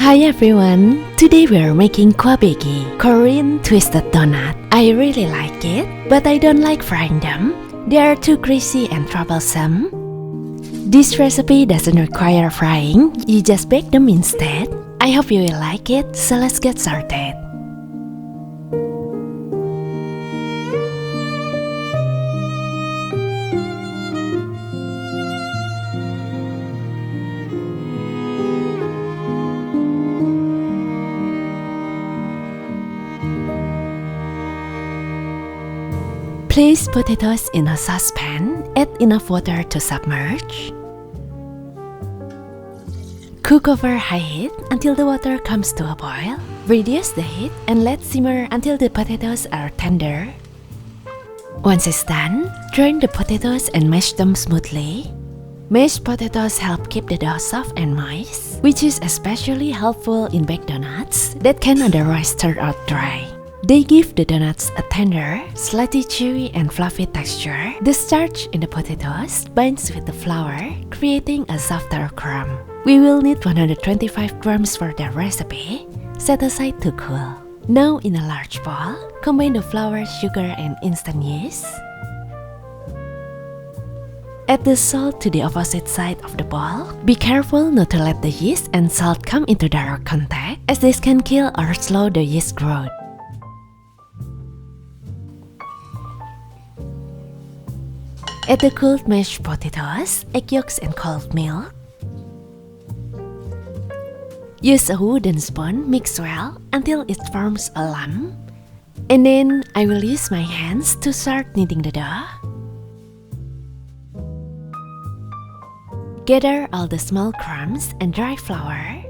Hi everyone! Today we are making Kkwabaegi, Korean twisted donut. I really like it, but I don't like frying them. They are too greasy and troublesome. This recipe doesn't require frying, you just bake them instead. I hope you will like it, so let's get started. Place potatoes in a saucepan, add enough water to submerge. Cook over high heat until the water comes to a boil. Reduce the heat and let simmer until the potatoes are tender. Once it's done, drain the potatoes and mash them smoothly. Mashed potatoes help keep the dough soft and moist, which is especially helpful in baked donuts that can otherwise turn out dry. They give the donuts a tender, slightly chewy and fluffy texture. The starch in the potatoes binds with the flour, creating a softer crumb. We will need 125 grams for the recipe. Set aside to cool. Now in a large bowl, combine the flour, sugar and instant yeast. Add the salt to the opposite side of the bowl. Be careful not to let the yeast and salt come into direct contact, as this can kill or slow the yeast growth. Add the cooled mashed potatoes, egg yolks and cold milk. Use a wooden spoon, mix well until it forms a lump. And then I will use my hands to start kneading the dough. Gather all the small crumbs and dry flour.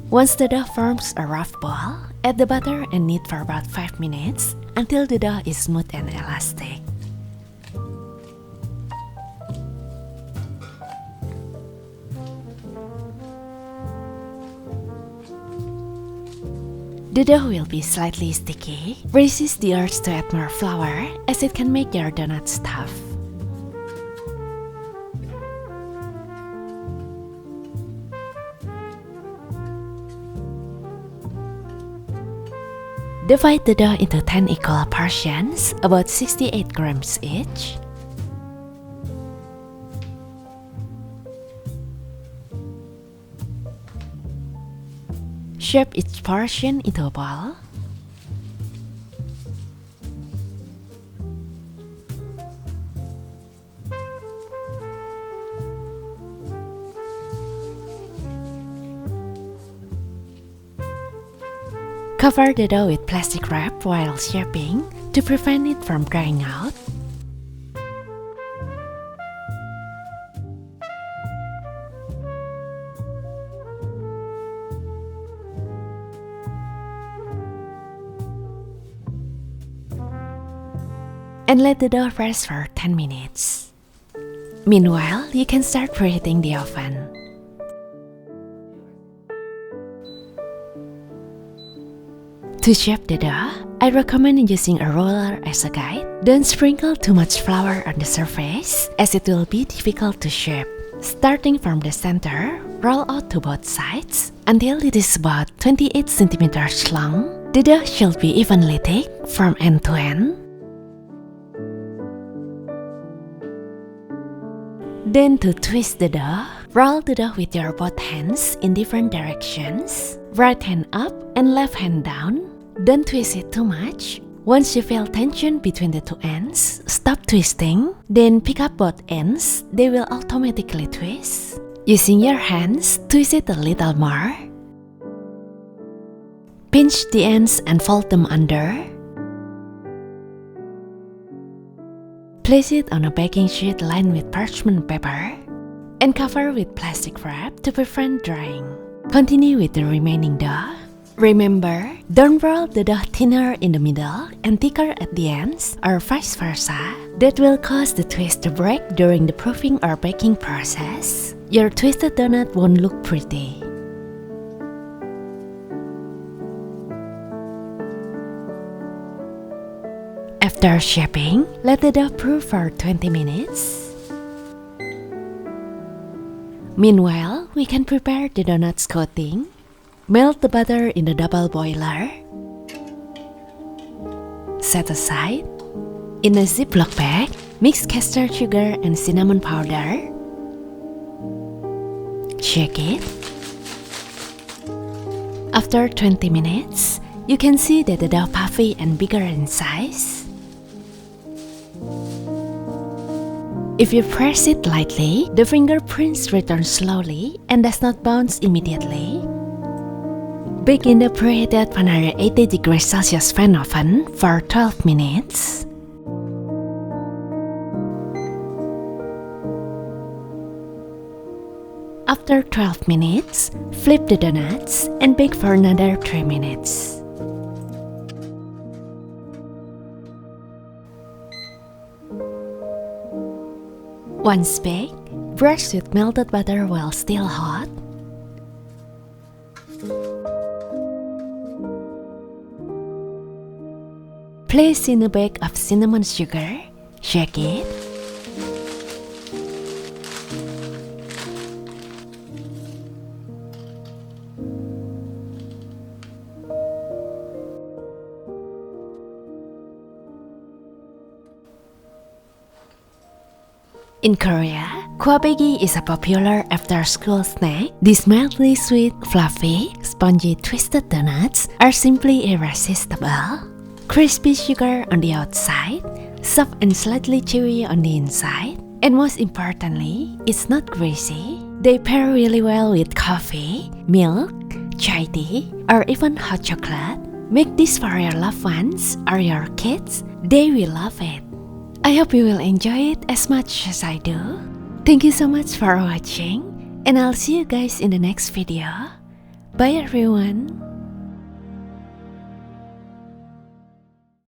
Once the dough forms a rough ball, add the butter and knead for about 5 minutes until the dough is smooth and elastic. The dough will be slightly sticky. Resist the urge to add more flour, as it can make your donuts tough. Divide the dough into 10 equal portions, about 68 grams each. Shape each portion into a ball. Cover the dough with plastic wrap while shaping to prevent it from drying out. And let the dough rest for 10 minutes. Meanwhile, you can start preheating the oven. To shape the dough, I recommend using a roller as a guide. Don't sprinkle too much flour on the surface, as it will be difficult to shape. Starting from the center, roll out to both sides until it is about 28 centimeters long. The dough should be evenly thick from end to end. Then to twist the dough, roll the dough with your both hands in different directions. Right hand up and left hand down. Don't twist it too much. Once you feel tension between the two ends, stop twisting. Then pick up both ends. They will automatically twist. Using your hands, twist it a little more. Pinch the ends and fold them under. Place it on a baking sheet lined with parchment paper and cover with plastic wrap to prevent drying. Continue with the remaining dough. Remember, don't roll the dough thinner in the middle and thicker at the ends, or vice versa. That will cause the twist to break during the proofing or baking process. Your twisted donut won't look pretty. After shaping, let the dough proof for 20 minutes. Meanwhile, we can prepare the donuts coating. Melt the butter in the double boiler. Set aside. In a Ziploc bag, mix custard sugar and cinnamon powder. Shake it. After 20 minutes, you can see that the dough puffy and bigger in size. If you press it lightly, the fingerprints return slowly and does not bounce immediately. Bake in the preheated 180 degrees Celsius fan oven for 12 minutes. After 12 minutes, flip the donuts and bake for another 3 minutes. Once baked, brush with melted butter while still hot. Place in a bag of cinnamon sugar, shake it. In Korea, Kkwabaegi is a popular after-school snack. These mildly sweet, fluffy, spongy twisted donuts are simply irresistible. Crispy sugar on the outside, soft and slightly chewy on the inside, and most importantly, it's not greasy. They pair really well with coffee, milk, chai tea, or even hot chocolate. Make this for your loved ones or your kids. They will love it. I hope you will enjoy it as much as I do. Thank you so much for watching, and I'll see you guys in the next video. Bye everyone!